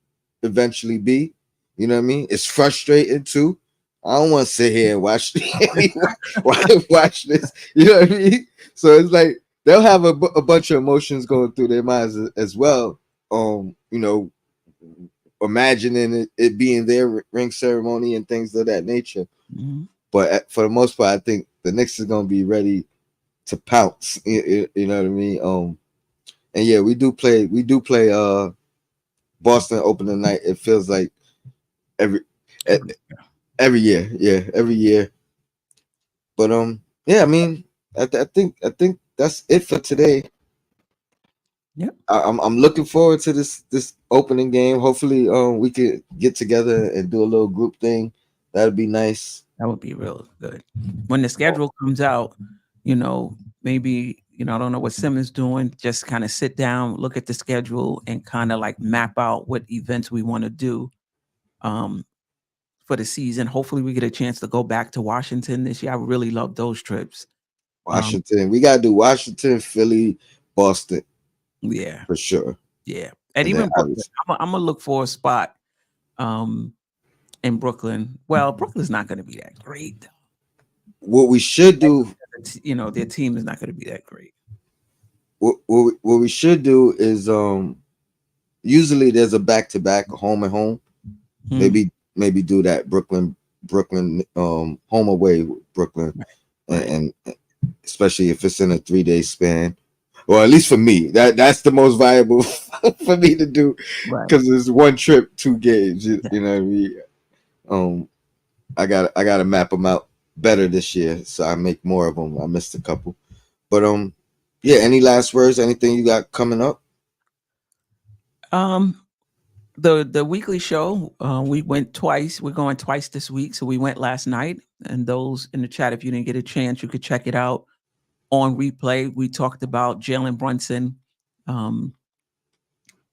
[SPEAKER 1] eventually be. You know what I mean? It's frustrating too. I don't want to sit here and watch watch this. You know what I mean? So it's like they'll have a bunch of emotions going through their minds as well. You know, imagining it being their ring ceremony and things of that nature.
[SPEAKER 2] Mhm.
[SPEAKER 1] But for the most part, I think the Knicks is going to be ready to pounce. You know what I mean? And yeah, we do play Boston opening night. It feels like every e-
[SPEAKER 2] Every-
[SPEAKER 1] every year, yeah, every year. But yeah, I mean, I think that's it for today.
[SPEAKER 2] Yep,
[SPEAKER 1] I'm looking forward to this opening game. Hopefully, we could get together and do a little group thing. That'd be nice.
[SPEAKER 2] that would be real good. When the schedule comes out, maybe I don't know what Simmons doing. Just kind of sit down, look at the schedule, and kind of like map out what events we want to do. Um, for the season. Hopefully, we get a chance to go back to Washington this year. I really love those trips.
[SPEAKER 1] Washington, we gotta do Washington, Philly, Boston
[SPEAKER 2] Yeah,
[SPEAKER 1] for sure,
[SPEAKER 2] yeah, and
[SPEAKER 1] and then
[SPEAKER 2] even Brooklyn.
[SPEAKER 1] obviously,
[SPEAKER 2] I'm gonna look for a spot um, in Brooklyn. Well, Brooklyn's not going to be that great.
[SPEAKER 1] what we should do
[SPEAKER 2] their team is not going to be that great.
[SPEAKER 1] What we should do is usually there's a back-to-back home and home. Maybe do that Brooklyn home away with Brooklyn,
[SPEAKER 2] Right.
[SPEAKER 1] and especially if it's in a 3-day span. Well, at least for me, that's the most viable for me to do, because it's one trip, 2 games. You know what I mean? I gotta map them out better this year, so I make more of them. I missed a couple, but yeah. Any last words? Anything you got coming up?
[SPEAKER 2] The weekly show, we went twice. We're going twice this week, so we went last night. And those in the chat, if you didn't get a chance, you could check it out on replay. We talked about Jalen Brunson,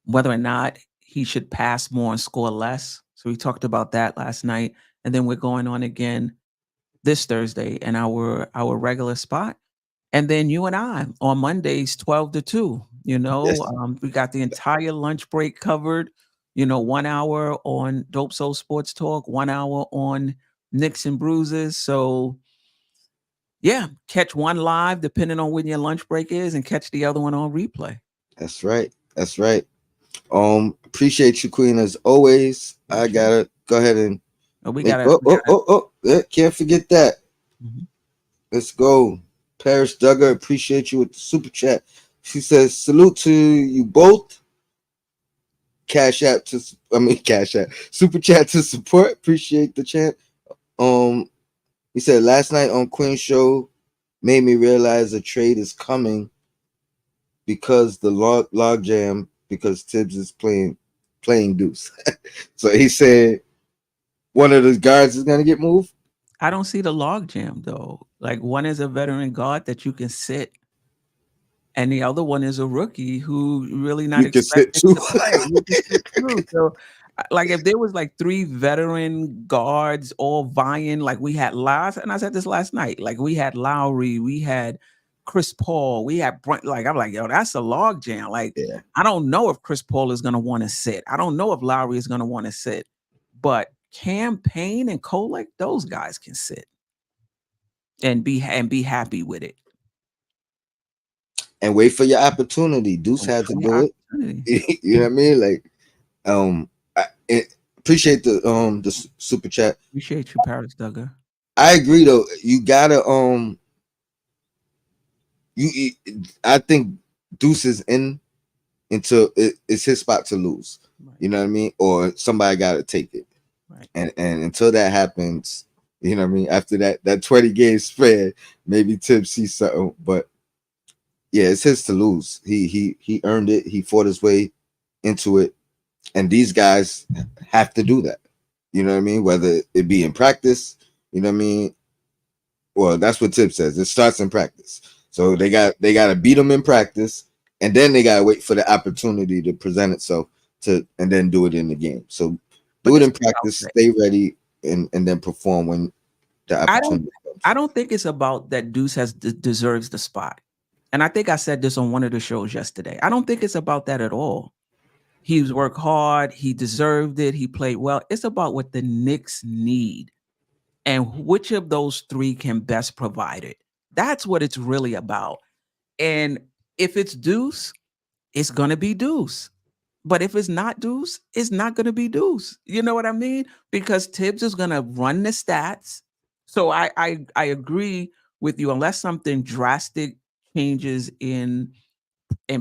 [SPEAKER 2] whether or not he should pass more and score less. So we talked about that last night, and then we're going on again this Thursday in our regular spot. And then you and I on Mondays, 12 to 2.
[SPEAKER 1] Yes.
[SPEAKER 2] We got the entire lunch break covered. 1 hour on Dope Soul Sports Talk, 1 hour on Knicks and Bruises. So, yeah, catch one live depending on when your lunch break is, and catch the other one on replay.
[SPEAKER 1] That's right. That's right. Appreciate you, Queen, as always. I gotta go ahead and can't forget that.
[SPEAKER 2] Mm-hmm.
[SPEAKER 1] Let's go. Paris Duggar, appreciate you with the super chat. She says, salute to you both. Cash app, super chat to support. Appreciate the chat. He said, last night on Queen's show made me realize a trade is coming because the log jam, because Tibbs is playing deuce. So he said one of the guards is gonna get moved.
[SPEAKER 2] I don't see the log jam though. Like, one is a veteran guard that you can sit, and the other one is a rookie who really not expected to play. You can sit too. So, like, if there was like 3 veteran guards all vying, like we had last, and I said this last night, like we had Lowry, we had Chris Paul, we had Brent. Like, I'm like, yo, that's a log jam. Like,
[SPEAKER 1] yeah.
[SPEAKER 2] I don't know if Chris Paul is gonna want to sit. I don't know if Lowry is gonna want to sit, but Cam Payne and Kolek, those guys can sit and be happy with it.
[SPEAKER 1] And wait for your opportunity. Deuce had to do it. You know what I mean? Like, I appreciate the super chat.
[SPEAKER 2] Appreciate you, Paris Duggar.
[SPEAKER 1] I agree though. You gotta I think Deuce is in until it's his spot to lose. Right. You know what I mean? Or somebody gotta take it.
[SPEAKER 2] Right.
[SPEAKER 1] And until that happens, you know what I mean? After that 20 game spread, maybe Tibbs sees something, but yeah, it's his to lose. He earned it. He fought his way into it, and these guys have to do that. You know what I mean? Whether it be in practice, you know what I mean. Well, that's what Tibbs says. It starts in practice, so they got to beat them in practice, and then they got to wait for the opportunity to present itself and then do it in the game. So do it in practice, stay ready, and then perform when the opportunity comes.
[SPEAKER 2] I don't think it's about that Deuce deserves the spot. And I think I said this on one of the shows yesterday. I don't think it's about that at all. He's worked hard. He deserved it. He played well. It's about what the Knicks need and which of those 3 can best provide it. That's what it's really about. And if it's Deuce, it's going to be Deuce. But if it's not Deuce, it's not going to be Deuce. You know what I mean? Because Tibbs is going to run the stats. So I agree with you. Unless something drastic changes in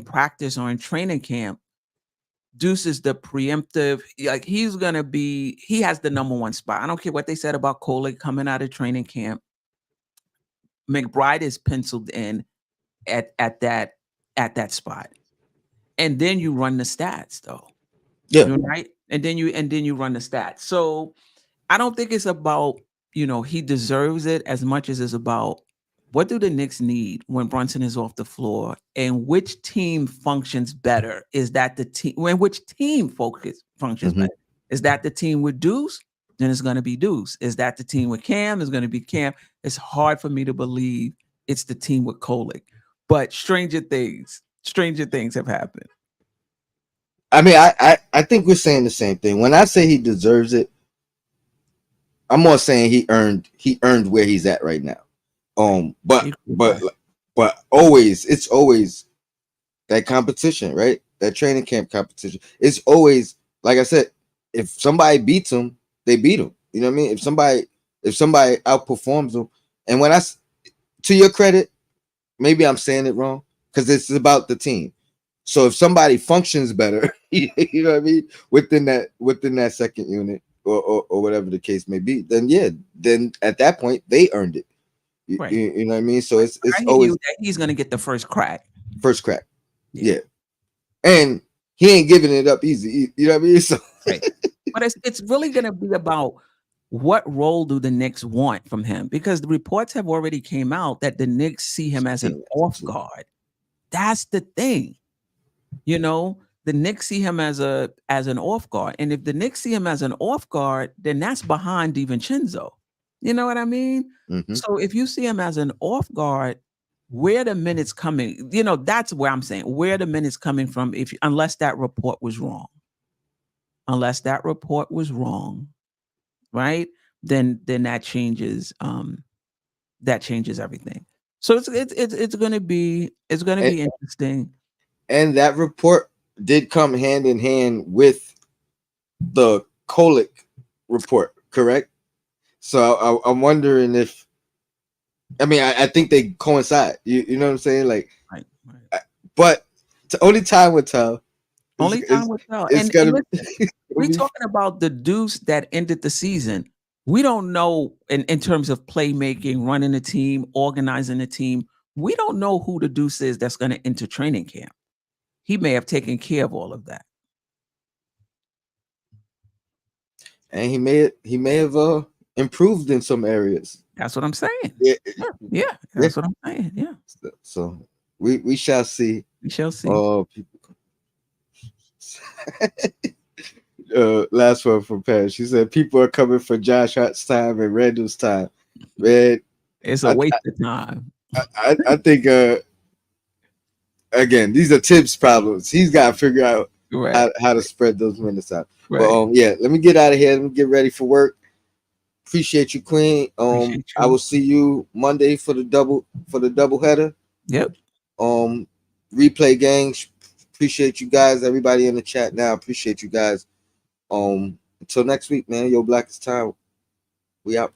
[SPEAKER 2] practice or in training camp, Deuce is the preemptive. Like, he has the number 1 spot. I don't care what they said about Kolek coming out of training camp. McBride is penciled in at that spot. And then you run the stats though.
[SPEAKER 1] Yeah.
[SPEAKER 2] Right. And then you run the stats. So I don't think it's about, he deserves it as much as it's about what do the Knicks need when Brunson is off the floor, and which team functions better? Is that the team which team functions better? Is that the team with Deuce? Then it's going to be Deuce. Is that the team with Cam? It's going to be Cam. It's hard for me to believe it's the team with Kolek, but stranger things have happened.
[SPEAKER 1] I mean, I think we're saying the same thing. When I say he deserves it, I'm more saying he earned where he's at right now. But always, it's always that competition, right? That training camp competition. It's always, like I said, if somebody beats them, they beat them. You know what I mean? If somebody outperforms them, and to your credit, maybe I'm saying it wrong because it's about the team. So if somebody functions better, you know what I mean, within that second unit or whatever the case may be, then at that point they earned it.
[SPEAKER 2] Right.
[SPEAKER 1] You know what I mean? So it's
[SPEAKER 2] I
[SPEAKER 1] always
[SPEAKER 2] that he's going to get the first crack.
[SPEAKER 1] Yeah. And he ain't giving it up easy. You know what I mean? So
[SPEAKER 2] right. But it's really going to be about what role do the Knicks want from him? Because the reports have already came out that the Knicks see him as an off guard. That's the thing. You know, the Knicks see him as an off guard. And if the Knicks see him as an off guard, then that's behind DiVincenzo. You know what I mean?
[SPEAKER 1] Mhm.
[SPEAKER 2] So if you see him as an off guard, where the minutes coming, you know, that's where I'm saying where the minutes coming from, unless that report was wrong. Unless that report was wrong, right? Then that changes everything. So it's gonna be interesting.
[SPEAKER 1] And that report did come hand in hand with the Colic report, correct? So I'm wondering if, I mean, I think they coincide. You know what I'm saying? Like,
[SPEAKER 2] right.
[SPEAKER 1] But only time will tell.
[SPEAKER 2] Only time will tell. And listen, we're talking about the deuce that ended the season. We don't know in terms of playmaking, running a team, organizing a team. We don't know who the deuce is that's going to enter training camp. He may have taken care of all of that.
[SPEAKER 1] And he may have improved in some areas.
[SPEAKER 2] That's what I'm saying.
[SPEAKER 1] Yeah.
[SPEAKER 2] That's what I'm saying. Yeah.
[SPEAKER 1] So we shall see.
[SPEAKER 2] We shall see.
[SPEAKER 1] Last one from Paris. She said people are coming for Josh Hart's time and Randall's time. Man,
[SPEAKER 2] it's a waste of time.
[SPEAKER 1] I think again, these are Tibbs problems. He's got to figure out how to spread those minutes out. Right. But let me get out of here. Let me get ready for work. Appreciate you, Queen. I will see you Monday for the double header.
[SPEAKER 2] Yep.
[SPEAKER 1] Replay gang. Appreciate you guys. Everybody in the chat now. Appreciate you guys. Until next week, man. Yo, Black is time. We out.